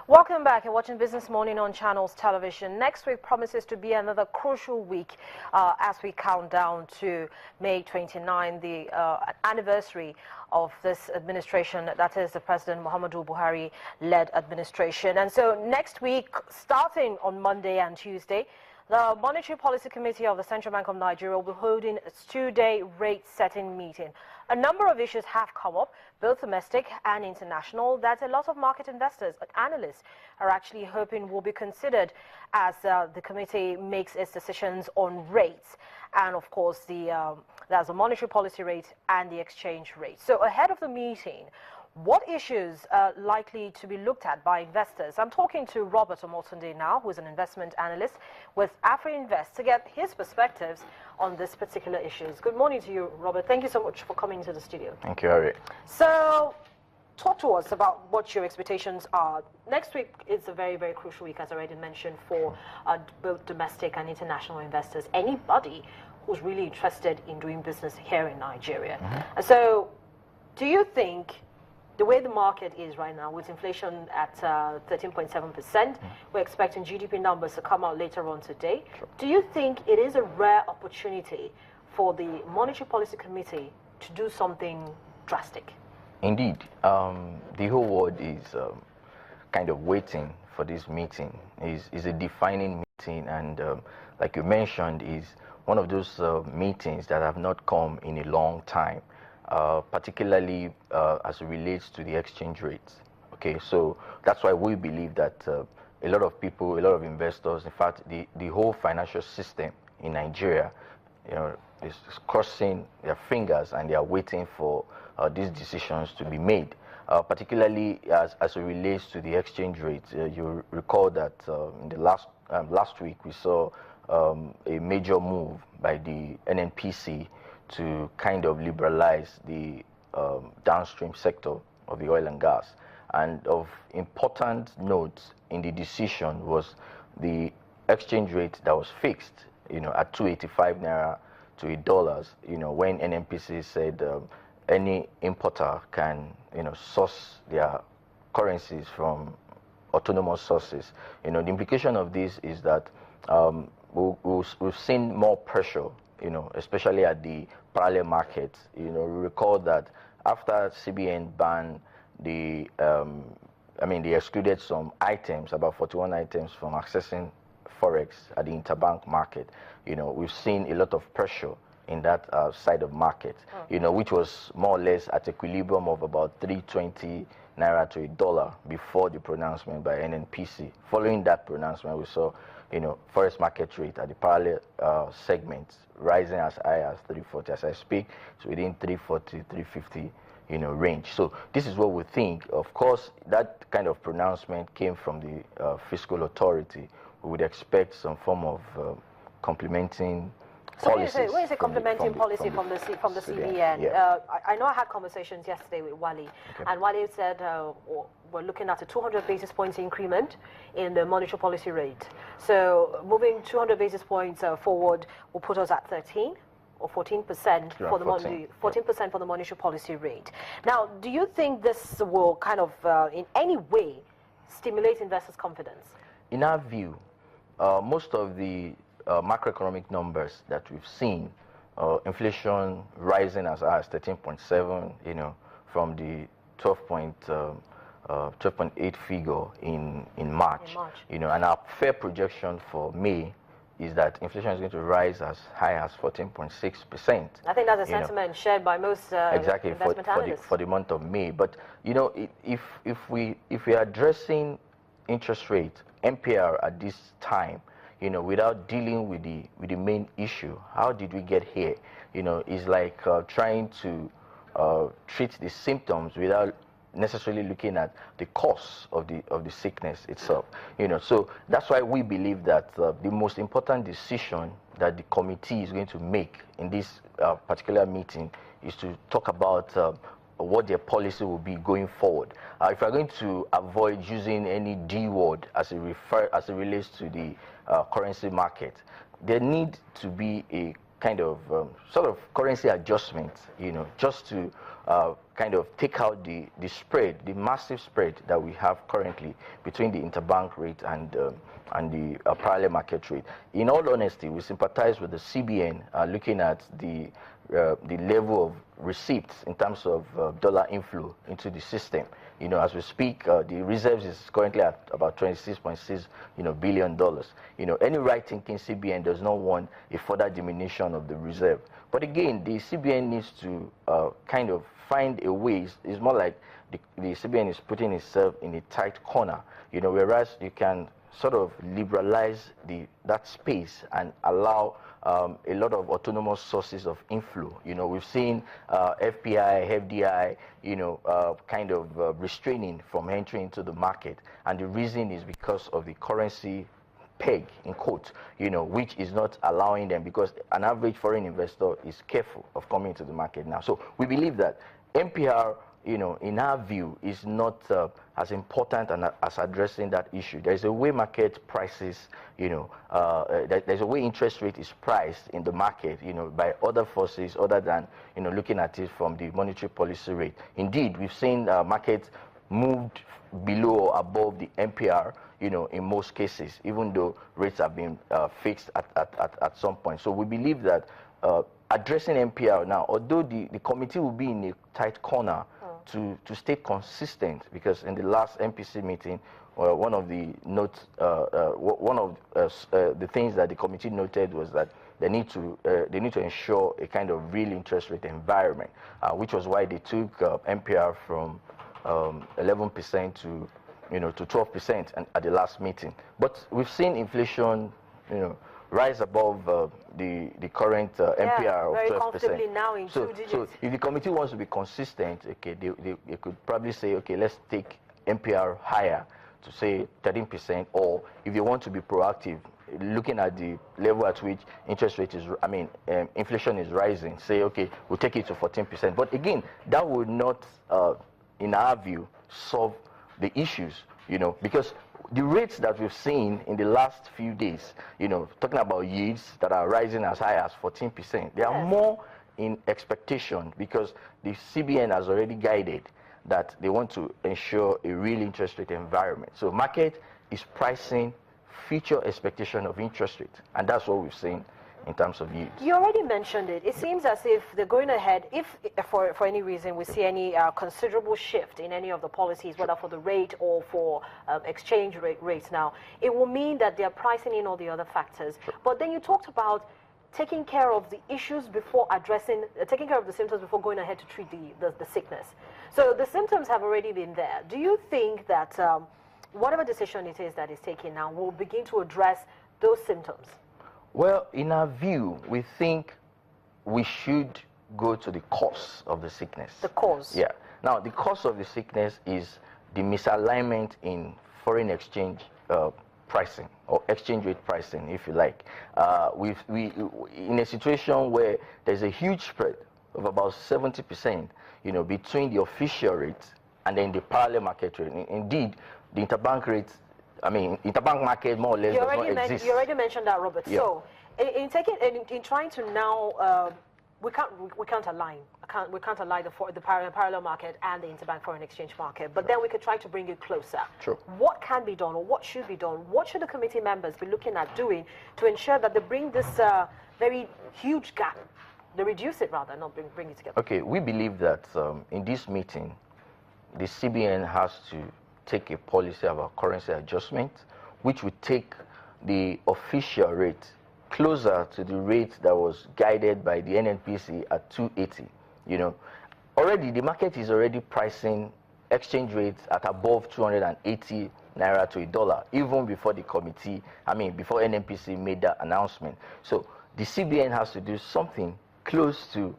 Welcome back. You're watching Business Morning on Channels Television. Next week promises to be another crucial week as we count down to May 29, the anniversary of this administration, that is the President Muhammadu Buhari-led administration. And so next week, starting on Monday and Tuesday, the Monetary Policy Committee of the Central Bank of Nigeria will be holding a two-day rate-setting meeting. A number of issues have come up, both domestic and international, that a lot of market investors and analysts are actually hoping will be considered as the committee makes its decisions on rates. And of course, there's a monetary policy rate and the exchange rate. So ahead of the meeting, what issues are likely to be looked at by investors? I'm talking to Robert Omotunde now, who is an investment analyst with AfriInvest, to get his perspectives on these particular issues. Good morning to you, Robert. Thank you so much for coming into the studio. Thank you, Harry. So, talk to us about what your expectations are. Next week is a very, very crucial week, as I already mentioned, for both domestic and international investors. Anybody who's really interested in doing business here in Nigeria. So, do you think the way the market is right now, with inflation at 13.7%, we're expecting GDP numbers to come out later on today. Sure. Do you think it is a rare opportunity for the Monetary Policy Committee to do something drastic? Indeed. The whole world is kind of waiting for this meeting. It's a defining meeting, and like you mentioned, is one of those meetings that have not come in a long time. Particularly as it relates to the exchange rates. Okay, so that's why we believe that a lot of people, a lot of investors, in fact, the whole financial system in Nigeria, is crossing their fingers and they are waiting for these decisions to be made. Particularly as it relates to the exchange rate, you recall that in the last week we saw a major move by the NNPC to kind of liberalize the downstream sector of the oil and gas. And of important note in the decision was the exchange rate that was fixed, at 285 naira to $1. When NNPC said any importer can, source their currencies from autonomous sources. The implication of this is that we've seen more pressure, especially at the parallel market. We recall that after CBN banned they excluded some items, about 41 items, from accessing forex at the interbank market. We've seen a lot of pressure in that side of market, which was more or less at equilibrium of about 320 naira to $1 before the pronouncement by NNPC. Following that pronouncement, we saw forex market rate at the parallel segments rising as high as 340. As I speak, it's within 340, 350, range. So this is what we think. Of course, that kind of pronouncement came from the fiscal authority. We would expect some form of complementing policies. So when you say complementing policy from the CBN, yeah. I know I had conversations yesterday with Wale, and Wale said we're looking at a 200 basis points increment in the monetary policy rate. So moving 200 basis points forward will put us at 13 or 14% for the 14% for the monetary policy rate. Now, do you think this will kind of in any way stimulate investors' confidence? In our view, most of the macroeconomic numbers that we've seen, inflation rising as high as 13.7, from the 12.8 figure in March. And our fair projection for May is that inflation is going to rise as high as 14.6%. I think that's a sentiment shared by most exactly investment analysts for the month of May. But if we are addressing interest rate, MPR at this time, without dealing with the main issue, how did we get here? It's like trying to treat the symptoms without necessarily looking at the cause of the sickness itself. So that's why we believe that the most important decision that the committee is going to make in this particular meeting is to talk about what their policy will be going forward. If we're going to avoid using any D word as it relates to the currency market, there need to be a kind of sort of currency adjustment, just to kind of take out the spread, the massive spread that we have currently between the interbank rate and the parallel market rate. In all honesty, we sympathize with the CBN looking at the level of receipts in terms of dollar inflow into the system. As we speak, the reserves is currently at about $26.6 billion. Any right-thinking CBN does not want a further diminution of the reserve. But again, the CBN needs to kind of find a way. It's more like the CBN is putting itself in a tight corner. Whereas you can sort of liberalize that space and allow a lot of autonomous sources of inflow. We've seen FPI, FDI, kind of restraining from entering into the market, and the reason is because of the currency peg, in quotes, which is not allowing them, because an average foreign investor is careful of coming into the market now. So we believe that MPR, in our view, is not as important as addressing that issue. There's a way market prices, there's a way interest rate is priced in the market, by other forces other than, looking at it from the monetary policy rate. Indeed, we've seen markets moved below or above the MPR, in most cases, even though rates have been fixed at some point. So we believe that addressing MPR now, although the committee will be in a tight corner to stay consistent, because in the last MPC meeting, one of the notes, one of the things that the committee noted was that they need to ensure a kind of real interest rate environment, which was why they took MPR from 11% to 12% at the last meeting. But we've seen inflation, rise above the current MPR of 12%. Very comfortably now in 2 digits. So if the committee wants to be consistent, okay, they could probably say, okay, let's take MPR higher to say 13%, or if they want to be proactive, looking at the level at which interest rate is, inflation is rising, say, okay, we'll take it to 14%. But again, that would not, in our view, solve the issues, because the rates that we've seen in the last few days, talking about yields that are rising as high as 14%, they are more in expectation, because the CBN has already guided that they want to ensure a real interest rate environment. So market is pricing future expectation of interest rate, and that's what we've seen in terms of yields. You already mentioned it. It seems as if they're going ahead, if for any reason we see any considerable shift in any of the policies, whether for the rate or for exchange rates now, it will mean that they're pricing in all the other factors. Sure. But then you talked about taking care of the issues before addressing, taking care of the symptoms before going ahead to treat the sickness. So the symptoms have already been there. Do you think that whatever decision it is that is taken now will begin to address those symptoms? Well, in our view, we think we should go to the cause of the sickness. The cause? Yeah. Now, the cause of the sickness is the misalignment in foreign exchange pricing, or exchange rate pricing, if you like. In a situation where there's a huge spread of about 70%, between the official rate and then the parallel market rate. Indeed, the interbank rate, interbank market more or less does not exist. You already mentioned that, Robert. Yeah. So, in trying to now, we can't align. We can't align the parallel market and the interbank foreign exchange market. But then we could try to bring it closer. Sure. What can be done, or what should be done? What should the committee members be looking at doing to ensure that they bring this very huge gap, they reduce it rather, not bring it together? Okay, we believe that in this meeting, the CBN has to take a policy about currency adjustment, which would take the official rate closer to the rate that was guided by the NNPC at 280. Already the market is already pricing exchange rates at above 280 naira to a dollar, even before the committee, before NNPC made that announcement. So the CBN has to do something close to,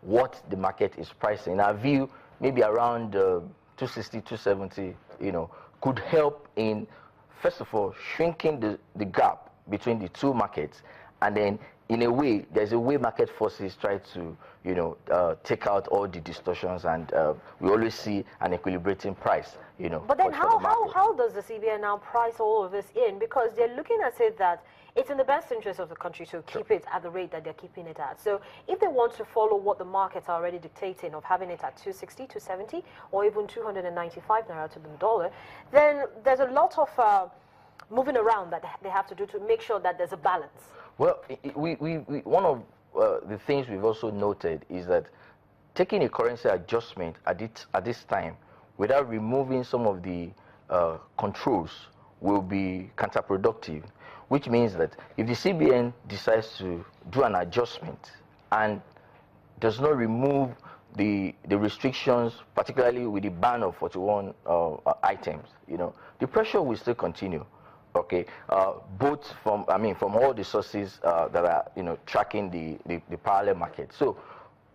what the market is pricing. In our view, maybe around 260, 270, could help in, first of all, shrinking the gap between the two markets, and then in a way, there's a way market forces try to, take out all the distortions, and we always see an equilibrating price, But then for the market. how does the CBN now price all of this in? Because they're looking at it that it's in the best interest of the country to keep it at the rate that they're keeping it at. So if they want to follow what the markets are already dictating of having it at 260, 270, or even 295 naira to the dollar, then there's a lot of moving around that they have to do to make sure that there's a balance. Well, one of the things we've also noted is that taking a currency adjustment at this time without removing some of the controls will be counterproductive, which means that if the CBN decides to do an adjustment and does not remove the restrictions, particularly with the ban of 41 items, the pressure will still continue. Okay, both from all the sources that are tracking the parallel market. So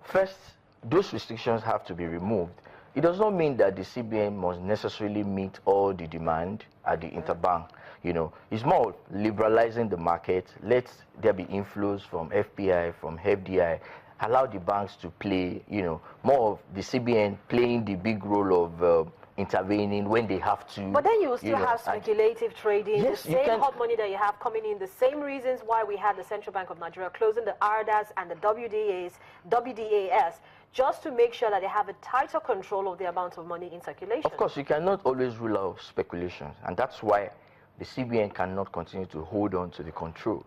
first, those restrictions have to be removed. It does not mean that the CBN must necessarily meet all the demand at the interbank. It's more liberalizing the market. Let there be inflows from FPI, from FDI. Allow the banks to play, more of the CBN playing the big role of intervening when they have to. But then you will still have speculative trading, yes, the same hot money that you have coming in, the same reasons why we had the Central Bank of Nigeria closing the ARDAs and the WDAS, just to make sure that they have a tighter control of the amount of money in circulation. Of course, you cannot always rule out speculations, and that's why the CBN cannot continue to hold on to the control.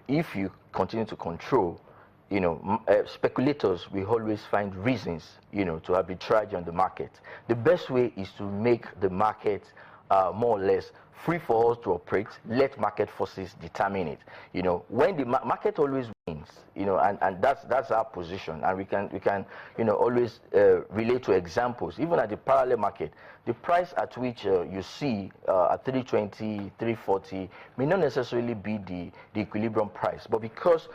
If you continue to control, speculators will always find reasons, to arbitrage on the market. The best way is to make the market more or less free for us to operate. Let market forces determine it. When the market always wins, and that's our position, and we can always relate to examples. Even at the parallel market, the price at which you see at 320, 340 may not necessarily be the equilibrium price, but because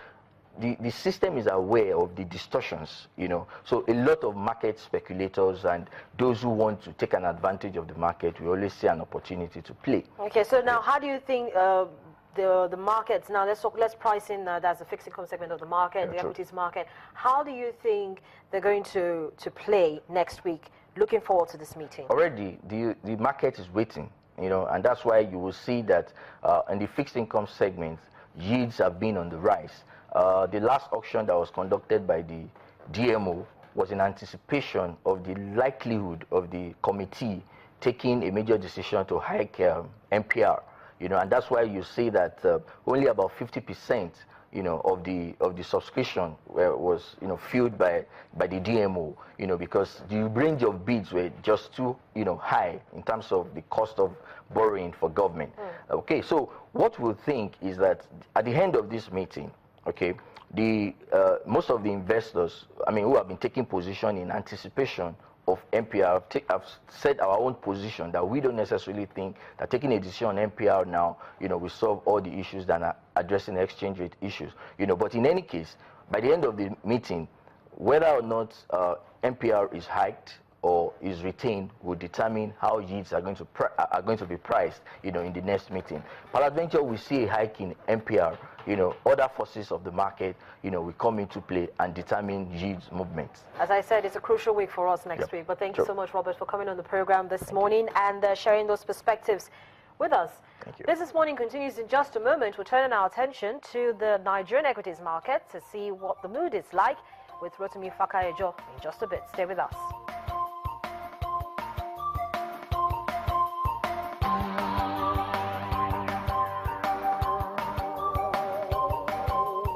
the system is aware of the distortions, so a lot of market speculators and those who want to take an advantage of the market, we always see an opportunity to play. Okay, so now how do you think the markets, now let's price in that's the fixed income segment of the market, the equities market. How do you think they're going to play next week? Looking forward to this meeting. Already, the market is waiting, and that's why you will see that in the fixed income segment, yields have been on the rise. The last auction that was conducted by the DMO was in anticipation of the likelihood of the committee taking a major decision to hike MPR, and that's why you see that only about 50%, of the subscription was filled by the DMO, because the range of bids were just too high in terms of the cost of borrowing for government. Okay, so what we'll think is that at the end of this meeting, okay, most of the investors, who have been taking position in anticipation of MPR, have set our own position that we don't necessarily think that taking a decision on MPR now, will solve all the issues that are addressing the exchange rate issues. But in any case, by the end of the meeting, whether or not MPR is hiked or is retained will determine how yields are going to be priced, in the next meeting. Peradventure, we see a hike in MPR. Other forces of the market, will come into play and determine yields movements. As I said, it's a crucial week for us next week. But thank you so much, Robert, for coming on the program this morning and sharing those perspectives with us. Thank you. Business Morning continues in just a moment. We're turning our attention to the Nigerian equities market to see what the mood is like with Rotimi Fakayejo in just a bit. Stay with us.